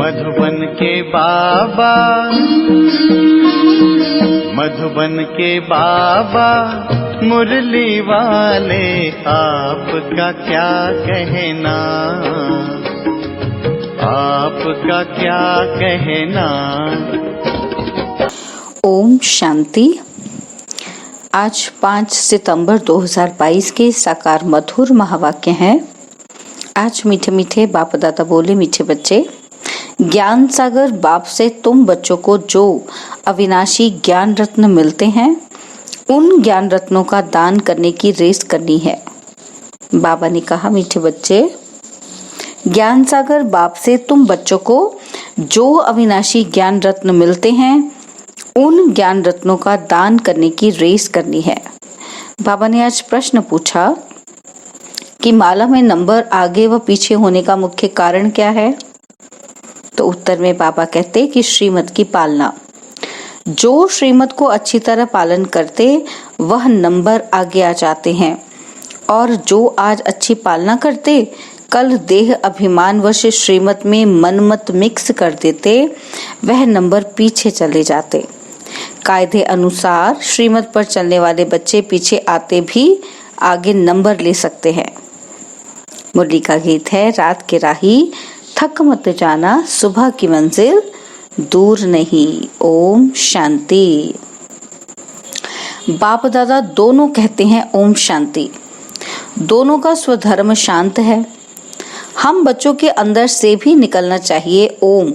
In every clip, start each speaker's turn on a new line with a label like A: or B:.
A: मधुबन के बाबा, मधुबन के बाबा मुरली वाले, आपका क्या कहना, आपका क्या कहना।
B: ओम शांति। आज 5 सितंबर 2022 के साकार मधुर महावाक्य हैं। आज मीठे मीठे बाप दादा बोले, मीठे बच्चे, ज्ञान सागर बाप से तुम बच्चों को जो अविनाशी ज्ञान रत्न मिलते हैं, उन ज्ञान रत्नों का दान करने की रेस करनी है। बाबा ने कहा, मीठे बच्चे, ज्ञान सागर बाप से तुम बच्चों को जो अविनाशी ज्ञान रत्न मिलते हैं, उन ज्ञान रत्नों का दान करने की रेस करनी है। बाबा ने आज प्रश्न पूछा कि माला में नंबर आगे व पीछे होने का मुख्य कारण क्या है? तो उत्तर में बाबा कहते कि श्रीमत की पालना। जो श्रीमत को अच्छी तरह पालन करते वह नंबर आगे आ जाते हैं, और जो आज अच्छी पालना करते कल देह अभिमान वश श्रीमत में मनमत मिक्स कर देते, वह नंबर पीछे चले जाते। कायदे अनुसार श्रीमत पर चलने वाले बच्चे पीछे आते भी आगे नंबर ले सकते हैं। मुरली का गीत है, रात के राही थक मत जाना, सुबह की मंजिल दूर नहीं। ओम शांति। बाप दादा दोनों कहते हैं ओम शांति। दोनों का स्वधर्म शांत है। हम बच्चों के अंदर से भी निकलना चाहिए ओम,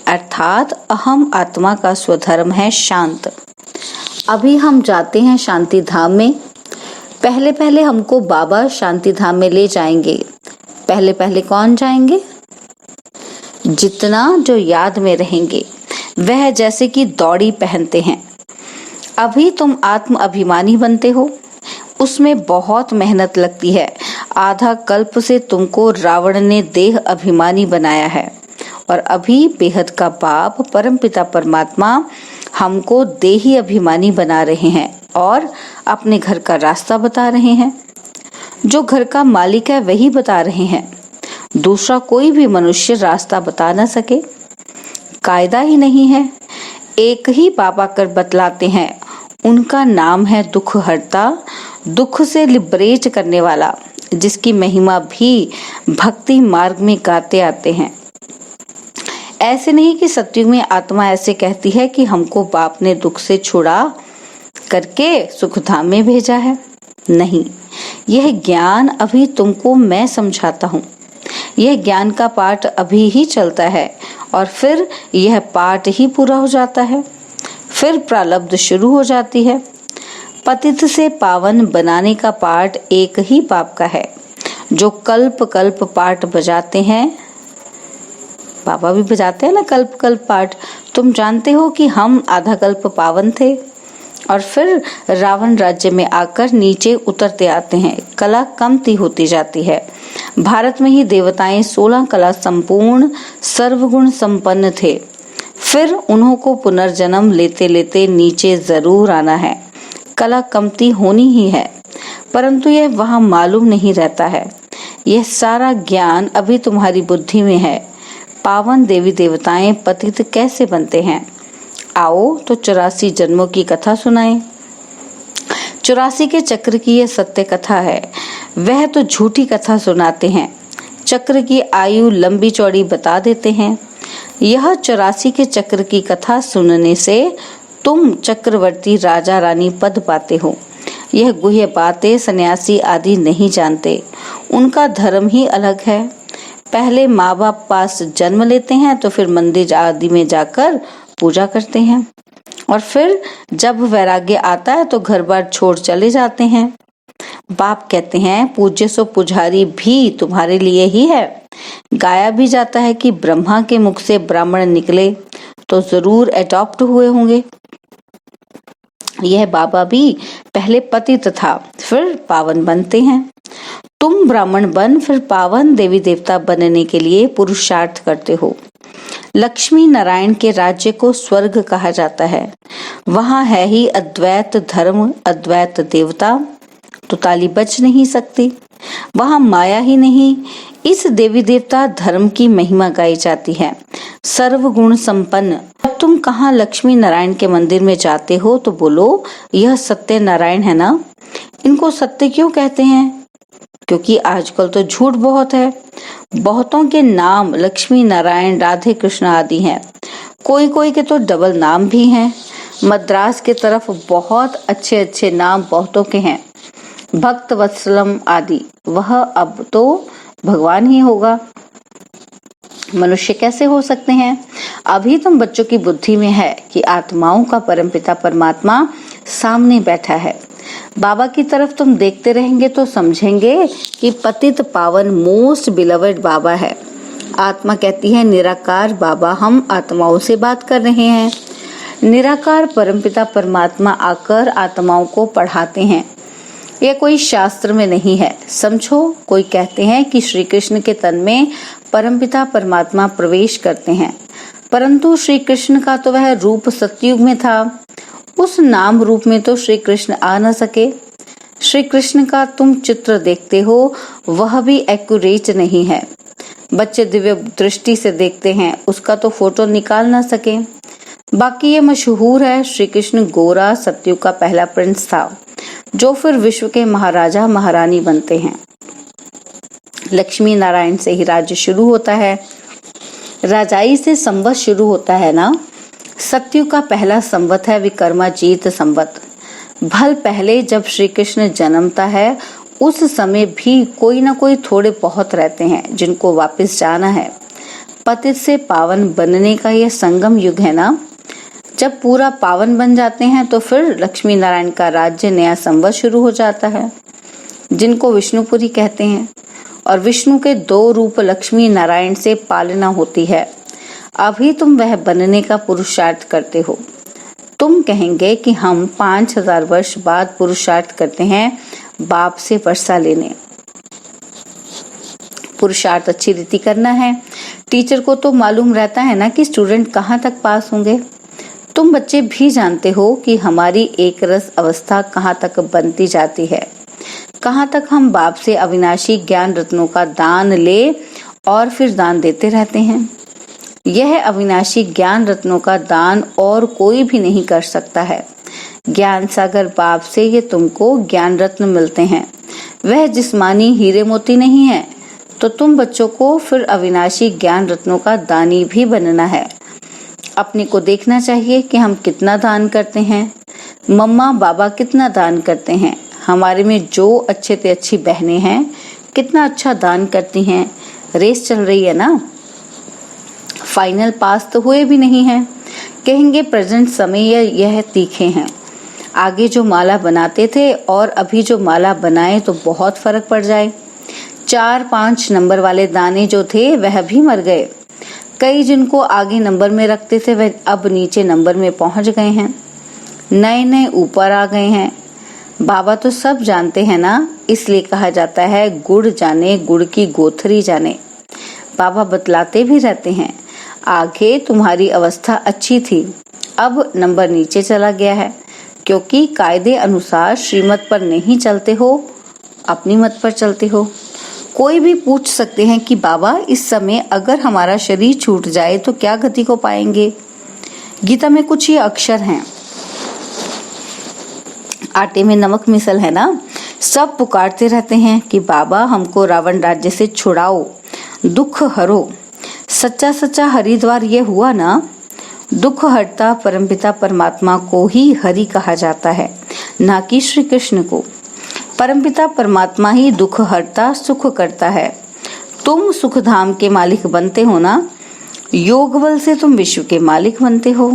B: अर्थात अहम आत्मा का स्वधर्म है शांत। अभी हम जाते हैं शांति धाम में। पहले पहले हमको बाबा शांति धाम में ले जाएंगे। पहले पहले कौन जाएंगे? जितना जो याद में रहेंगे, वह जैसे कि दौड़ी पहनते हैं। अभी तुम आत्म अभिमानी बनते हो, उसमें बहुत मेहनत लगती है। आधा कल्प से तुमको रावण ने देह अभिमानी बनाया है, और अभी बेहद का बाप परमपिता परमात्मा हमको देही अभिमानी बना रहे हैं और अपने घर का रास्ता बता रहे हैं। जो घर का मालिक है वही बता रहे हैं, दूसरा कोई भी मनुष्य रास्ता बता न सके। कायदा ही नहीं है, एक ही बाबा कर बतलाते हैं। उनका नाम है दुख हरता, दुख से लिबरेट करने वाला, जिसकी महिमा भी भक्ति मार्ग में गाते आते हैं। ऐसे नहीं कि सत्युग में आत्मा ऐसे कहती है कि हमको बाप ने दुख से छुड़ा करके सुखधाम में भेजा है। नहीं, यह ज्ञान अभी तुमको मैं समझाता हूँ। यह ज्ञान का पाठ अभी ही चलता है, और फिर यह पाठ ही पूरा हो जाता है। फिर प्रारब्ध शुरू हो जाती है। पतित से पावन बनाने का पाठ एक ही बाप का है, जो कल्प कल्प पाठ बजाते हैं। बाबा भी बजाते हैं ना कल्प कल्प पाठ। तुम जानते हो कि हम आधा कल्प पावन थे, और फिर रावण राज्य में आकर नीचे उतरते आते हैं। कला कमती होती जाती है। भारत में ही देवताएं 16 कला संपूर्ण सर्वगुण संपन्न थे। फिर उन्हों को पुनर्जन्म लेते लेते नीचे जरूर आना है। कला कमती होनी ही है, परंतु यह वहां मालूम नहीं रहता है। यह सारा ज्ञान अभी तुम्हारी बुद्धि में है। पावन देवी देवताएं पतित कैसे बनते हैं? आओ तो 84 जन्मों की कथा सुनाएं। 84 के चक्र की यह सत्य कथा है। वह तो झूठी कथा सुनाते हैं, चक्र की आयु लंबी चौड़ी बता देते हैं। यह 84 के चक्र की कथा सुनने से तुम चक्रवर्ती राजा रानी पद पाते हो। यह गुह्य बातें सन्यासी आदि नहीं जानते। उनका धर्म ही अलग है। पहले माँ बाप पास जन्म लेते हैं, तो फिर मंदिर आदि में जाकर पूजा करते हैं, और फिर जब वैराग्य आता है तो घर बार छोड़ चले जाते हैं। बाप कहते हैं, पूज्य सो पुजारी भी तुम्हारे लिए ही है। गाया भी जाता है कि ब्रह्मा के मुख से ब्राह्मण निकले, तो जरूर अडॉप्ट हुए होंगे। यह बाबा भी पहले पतित था, फिर पावन बनते हैं। तुम ब्राह्मण बन फिर पावन देवी देवता बनने के लिए पुरुषार्थ करते हो। लक्ष्मी नारायण के राज्य को स्वर्ग कहा जाता है। वहां है ही अद्वैत धर्म, अद्वैत देवता, तो ताली बज नहीं सकती। वहां माया ही नहीं, इस देवी देवता धर्म की महिमा गाई जाती है। सर्वगुण संपन्न। जब तुम कहाँ लक्ष्मी नारायण के मंदिर में जाते हो तो बोलो यह सत्य नारायण है ना। इनको सत्य क्यों कहते हैं? क्योंकि आजकल तो झूठ बहुत है। बहुतों के नाम लक्ष्मी नारायण राधे कृष्ण आदि हैं। कोई कोई के तो डबल नाम भी हैं। मद्रास के तरफ बहुत अच्छे अच्छे नाम बहुतों के हैं, भक्त वत्सलम आदि। वह अब तो भगवान ही होगा, मनुष्य कैसे हो सकते हैं? अभी तुम बच्चों की बुद्धि में है कि आत्माओं का परमपिता परमात्मा सामने बैठा है। बाबा की तरफ तुम देखते रहेंगे तो समझेंगे कि पतित पावन मोस्ट बिलवेड बाबा है। आत्मा कहती है निराकार बाबा हम आत्माओं से बात कर रहे हैं। निराकार परमपिता परमात्मा आकर आत्माओं को पढ़ाते हैं। यह कोई शास्त्र में नहीं है, समझो। कोई कहते हैं कि श्री कृष्ण के तन में परमपिता परमात्मा प्रवेश करते हैं, परंतु श्री कृष्ण का तो वह रूप सतयुग में था। उस नाम रूप में तो श्री कृष्ण आ न सके। श्री कृष्ण का तुम चित्र देखते हो वह भी एक्यूरेट नहीं है। बच्चे दिव्य दृष्टि से देखते हैं, उसका तो फोटो निकाल ना सके। बाकी ये मशहूर है, श्री कृष्ण गोरा सतयुग का पहला प्रिंस था, जो फिर विश्व के महाराजा महारानी बनते हैं। लक्ष्मी नारायण से ही राज्य शुरू होता है, राजाई से संवत शुरू होता है ना। सतयुग का पहला संवत है विक्रमाजीत संवत। भल पहले जब श्री कृष्ण जन्मता है उस समय भी कोई ना कोई थोड़े बहुत रहते हैं जिनको वापस जाना है। पतित से पावन बनने का यह संगम युग है ना। जब पूरा पावन बन जाते हैं तो फिर लक्ष्मी नारायण का राज्य नया संवत शुरू हो जाता है, जिनको विष्णुपुरी कहते हैं। और विष्णु के दो रूप लक्ष्मी नारायण से पालना होती है। अभी तुम वह बनने का पुरुषार्थ करते हो। तुम कहेंगे कि हम 5000 वर्ष बाद पुरुषार्थ करते हैं बाप से वर्षा लेने। पुरुषार्थ अच्छी रीति करना है। टीचर को तो मालूम रहता है ना कि स्टूडेंट कहाँ तक पास होंगे। तुम बच्चे भी जानते हो कि हमारी एक रस अवस्था कहाँ तक बनती जाती है, कहाँ तक हम बाप से अविनाशी ज्ञान रत्नों का दान ले और फिर दान देते रहते हैं। यह अविनाशी ज्ञान रत्नों का दान और कोई भी नहीं कर सकता है। ज्ञान सागर बाप से ये तुमको ज्ञान रत्न मिलते हैं, वह जिस्मानी हीरे मोती नहीं है। तो तुम बच्चों को फिर अविनाशी ज्ञान रत्नों का दानी भी बनना है। अपने को देखना चाहिए कि हम कितना दान करते हैं। मम्मा बाबा कितना दान करते हैं। हमारे में जो अच्छे से अच्छी बहनें हैं कितना अच्छा दान करती हैं। रेस चल रही है ना, फाइनल पास तो हुए भी नहीं हैं। कहेंगे प्रेजेंट समय यह तीखे हैं। आगे जो माला बनाते थे और अभी जो माला बनाए तो बहुत फर्क पड़ जाए। 4-5 नंबर वाले दाने जो थे वह भी मर गए। कई जिनको आगे नंबर में रखते थे वह अब नीचे नंबर में पहुंच गए हैं। नए नए ऊपर आ गए हैं। बाबा तो सब जानते हैं ना, इसलिए कहा जाता है गुड़ जाने गुड़ की गोथरी जाने। बाबा बतलाते भी रहते हैं, आगे तुम्हारी अवस्था अच्छी थी, अब नंबर नीचे चला गया है, क्योंकि कायदे अनुसार श्रीमत पर नहीं चलते हो, अपनी मत पर चलते हो। कोई भी पूछ सकते हैं कि बाबा इस समय अगर हमारा शरीर छूट जाए तो क्या गति को पाएंगे। गीता में कुछ ये अक्षर हैं, आटे में नमक मिसल है ना। सब पुकारते रहते हैं कि बाबा हमको रावण राज्य से छुड़ाओ, दुख हरो। सच्चा सच्चा हरिद्वार ये हुआ ना। दुख हरता परमपिता परमात्मा को ही हरि कहा जाता है, ना कि श्री कृष्ण को। परमपिता परमात्मा ही दुख हरता सुख करता है। तुम सुख धाम के मालिक बनते हो ना, योग बल से तुम विश्व के मालिक बनते हो।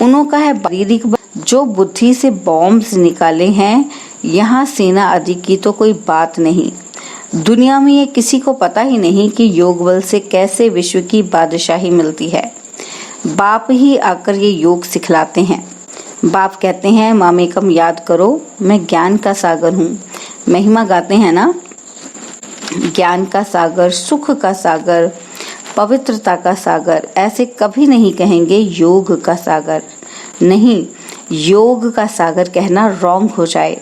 B: उन्हों का है शारीरिक बल, जो बुद्धि से बॉम्ब्स निकाले हैं। यहाँ सेना आदि की तो कोई बात नहीं। दुनिया में ये किसी को पता ही नहीं कि योग बल से कैसे विश्व की बादशाही मिलती है। बाप ही आकर ये योग सिखलाते हैं। बाप कहते हैं मामेकम याद करो, मैं ज्ञान का सागर हूँ। महिमा गाते हैं ना, ज्ञान का सागर, सुख का सागर, पवित्रता का सागर। ऐसे कभी नहीं कहेंगे योग का सागर। नहीं, योग का सागर कहना रॉन्ग हो जाए।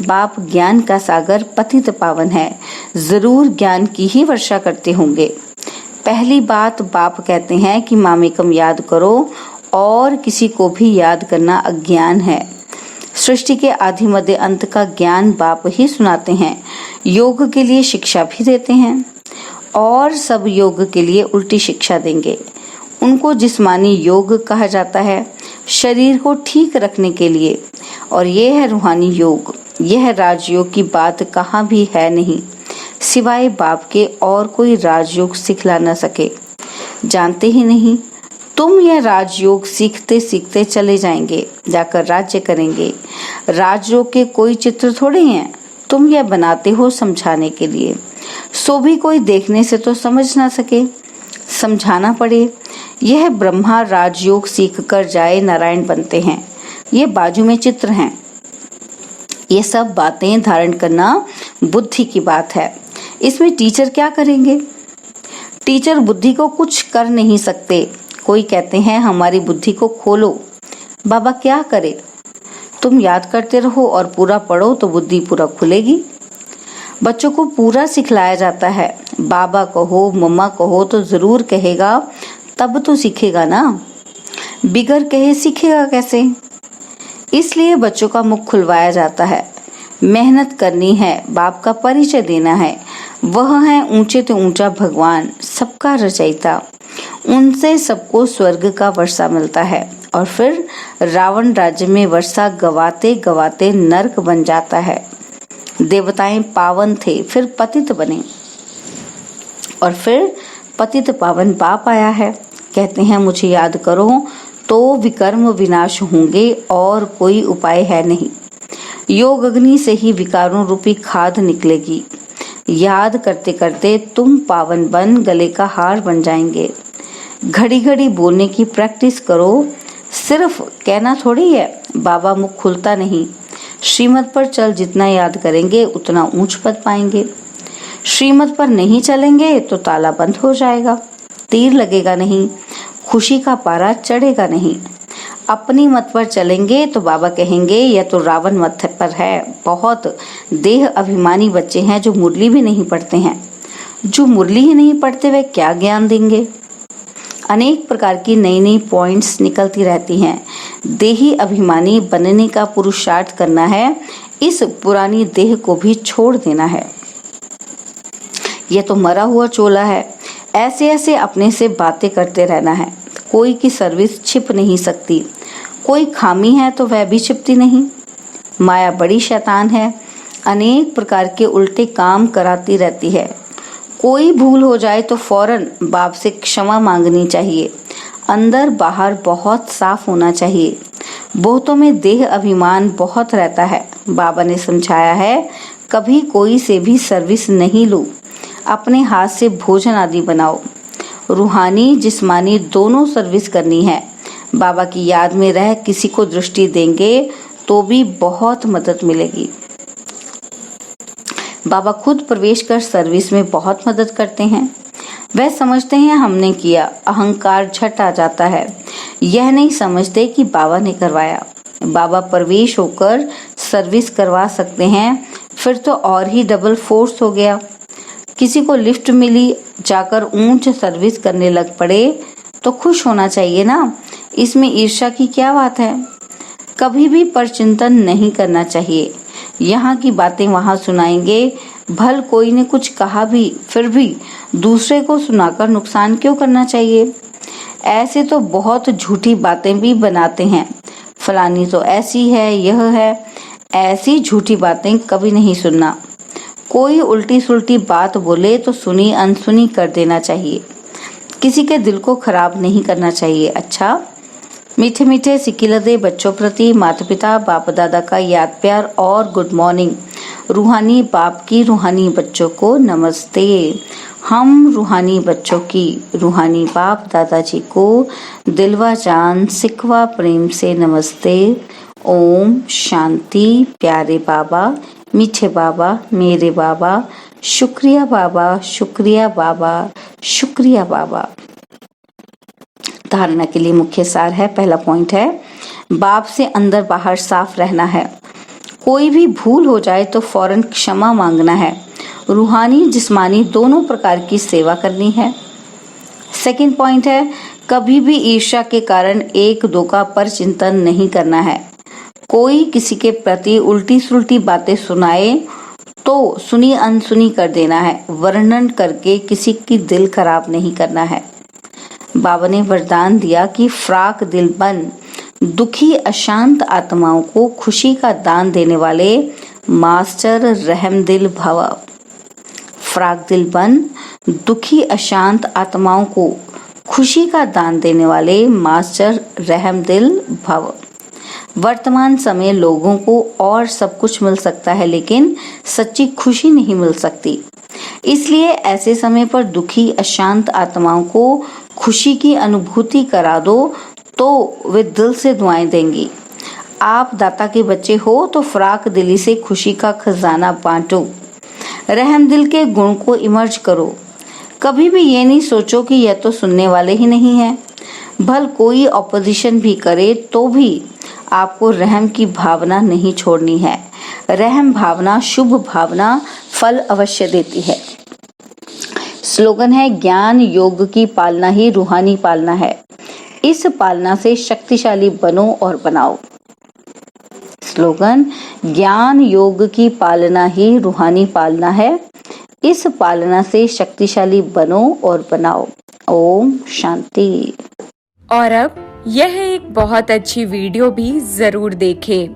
B: बाप ज्ञान का सागर पतित पावन है, जरूर ज्ञान की ही वर्षा करते होंगे। पहली बात बाप कहते हैं कि मामेकम याद करो और किसी को भी याद करना अज्ञान है। सृष्टि के आदि मध्य अंत का ज्ञान बाप ही सुनाते हैं। योग के लिए शिक्षा भी देते हैं और सब योग के लिए उल्टी शिक्षा देंगे। उनको जिस्मानी योग कहा जाता है, शरीर को ठीक रखने के लिए, और ये है रूहानी योग। यह राजयोग की बात कहाँ भी है नहीं, सिवाय बाप के और कोई राजयोग सिखला न सके। जानते ही नहीं, तुम यह राजयोग सीखते सीखते चले जाएंगे, जाकर राज्य करेंगे। राजयोग के कोई चित्र थोड़े हैं, तुम यह बनाते हो समझाने के लिए। सो भी कोई देखने से तो समझ ना सके, समझाना पड़े। यह ब्रह्मा राजयोग सीख कर जाए नारायण बनते हैं, ये बाजू में चित्र हैं। ये सब बातें धारण करना बुद्धि की बात है। इसमें टीचर क्या करेंगे? टीचर बुद्धि को कुछ कर नहीं सकते। कोई कहते हैं हमारी बुद्धि को खोलो। बाबा क्या करे? तुम याद करते रहो और पूरा पढ़ो तो बुद्धि पूरा खुलेगी। बच्चों को पूरा सिखलाया जाता है। बाबा कहो मम्मा कहो तो जरूर कहेगा, तब तो सीखेगा ना। बिगर कहे सीखेगा कैसे? इसलिए बच्चों का मुख खुलवाया जाता है। मेहनत करनी है, बाप का परिचय देना है। वह है ऊंचे तो ऊंचा भगवान, सबका रचयिता। उनसे सबको स्वर्ग का वर्षा मिलता है और फिर रावण राज्य में वर्षा गवाते गवाते नरक बन जाता है। देवताएं पावन थे, फिर पतित बने और फिर पतित पावन बाप आया है। कहते हैं मुझे याद करो तो विकर्म विनाश होंगे और कोई उपाय है नहीं। योग अग्नि से ही विकारों रूपी खाद निकलेगी। याद करते करते तुम पावन बन गले का हार बन जाएंगे। घड़ी घड़ी बोलने की प्रैक्टिस करो, सिर्फ कहना थोड़ी है। बाबा मुख खुलता नहीं। श्रीमत पर चल जितना याद करेंगे उतना ऊंच पद पाएंगे। श्रीमत पर नहीं चलेंगे तो ताला बंद हो जाएगा, तीर लगेगा नहीं, खुशी का पारा चढ़ेगा नहीं। अपनी मत पर चलेंगे तो बाबा कहेंगे यह तो रावण मत पर है। बहुत देह अभिमानी बच्चे हैं जो मुरली भी नहीं पढ़ते हैं। जो मुरली ही नहीं पढ़ते वे क्या ज्ञान देंगे? अनेक प्रकार की नई नई पॉइंट्स निकलती रहती हैं। देही अभिमानी बनने का पुरुषार्थ करना है, इस पुरानी देह को भी छोड़ देना है। यह तो मरा हुआ चोला है। ऐसे ऐसे अपने से बातें करते रहना है। कोई की सर्विस छिप नहीं सकती। कोई खामी है तो वह भी छिपती नहीं। माया बड़ी शैतान है, अनेक प्रकार के उल्टे काम कराती रहती है। कोई भूल हो जाए तो फौरन बाप से क्षमा मांगनी चाहिए। अंदर बाहर बहुत साफ होना चाहिए। बहुतों में देह अभिमान बहुत रहता है। बाबा ने समझाया है कभी कोई से भी सर्विस नहीं लो, अपने हाथ से भोजन आदि बनाओ। रूहानी जिस्मानी दोनों सर्विस करनी है। बाबा की याद में रह किसी को दृष्टि देंगे तो भी बहुत मदद मिलेगी। बाबा खुद प्रवेश कर सर्विस में बहुत मदद करते हैं। वह समझते हैं हमने किया, अहंकार झट आ जाता है। यह नहीं समझते कि बाबा ने करवाया। बाबा प्रवेश होकर सर्विस करवा सकते हैं, फिर तो और ही डबल फोर्स हो गया। किसी को लिफ्ट मिली, जाकर ऊंच सर्विस करने लग पड़े तो खुश होना चाहिए ना। इसमें ईर्ष्या की क्या बात है? कभी भी परचिंतन नहीं करना चाहिए। यहाँ की बातें वहाँ सुनाएंगे। भल कोई ने कुछ कहा भी, फिर भी दूसरे को सुनाकर नुकसान क्यों करना चाहिए? ऐसे तो बहुत झूठी बातें भी बनाते हैं। फलानी तो ऐसी है, यह है। ऐसी झूठी बातें कभी नहीं सुनना। कोई उल्टी सुल्टी बात बोले तो सुनी अनसुनी कर देना चाहिए। किसी के दिल को खराब नहीं करना चाहिए। अच्छा, मीठे मीठे सिकिलदे बच्चों प्रति माता पिता बाप दादा का याद प्यार और गुड मॉर्निंग। रूहानी बाप की रूहानी बच्चों को नमस्ते। हम रूहानी बच्चों की रूहानी बाप दादाजी को दिलवा जान सिकवा प्रेम से नमस्ते। ओम शांति। प्यारे बाबा, मीठे बाबा, मेरे बाबा, शुक्रिया बाबा, शुक्रिया बाबा, शुक्रिया बाबा। धारणा के लिए मुख्य सार है। पहला पॉइंट है बाप से अंदर बाहर साफ रहना है। कोई भी भूल हो जाए तो फौरन क्षमा मांगना है। रूहानी जिस्मानी दोनों प्रकार की सेवा करनी है। सेकंड पॉइंट है, कभी भी ईर्ष्या के कारण एक दो का पर चिंतन नहीं करना है। कोई किसी के प्रति उल्टी सुल्टी बातें सुनाए तो सुनी अनसुनी कर देना है। वर्णन करके किसी की दिल खराब नहीं करना है। बाबा ने वरदान दिया कि फ्राक दिल बन दुखी अशांत आत्माओं को खुशी का दान देने वाले मास्टर रहमदिल भव। फ्राक दिल बन दुखी अशांत आत्माओं को खुशी का दान देने वाले मास्टर रहमदिल भव। वर्तमान समय लोगों को और सब कुछ मिल सकता है, लेकिन सच्ची खुशी नहीं मिल सकती। इसलिए ऐसे समय पर दुखी अशांत आत्माओं को खुशी की अनुभूति करा दो तो वे दिल से दुआएं देंगी। आप दाता के बच्चे हो तो फ्राक दिली से खुशी का खजाना बांटो। रहम दिल के गुण को इमर्ज करो। कभी भी ये नहीं सोचो कि यह तो सुनने वाले ही नहीं है। भल कोई ऑपोजिशन भी करे तो भी आपको रहम की भावना नहीं छोड़नी है। रहम भावना, शुभ भावना फल अवश्य देती है। स्लोगन है, ज्ञान योग की पालना ही रूहानी पालना है। इस पालना से शक्तिशाली बनो और बनाओ। स्लोगन, ज्ञान योग की पालना ही रूहानी पालना है। इस पालना से शक्तिशाली बनो और बनाओ। ओम शांति।
C: और अब यह एक बहुत अच्छी वीडियो भी जरूर देखें।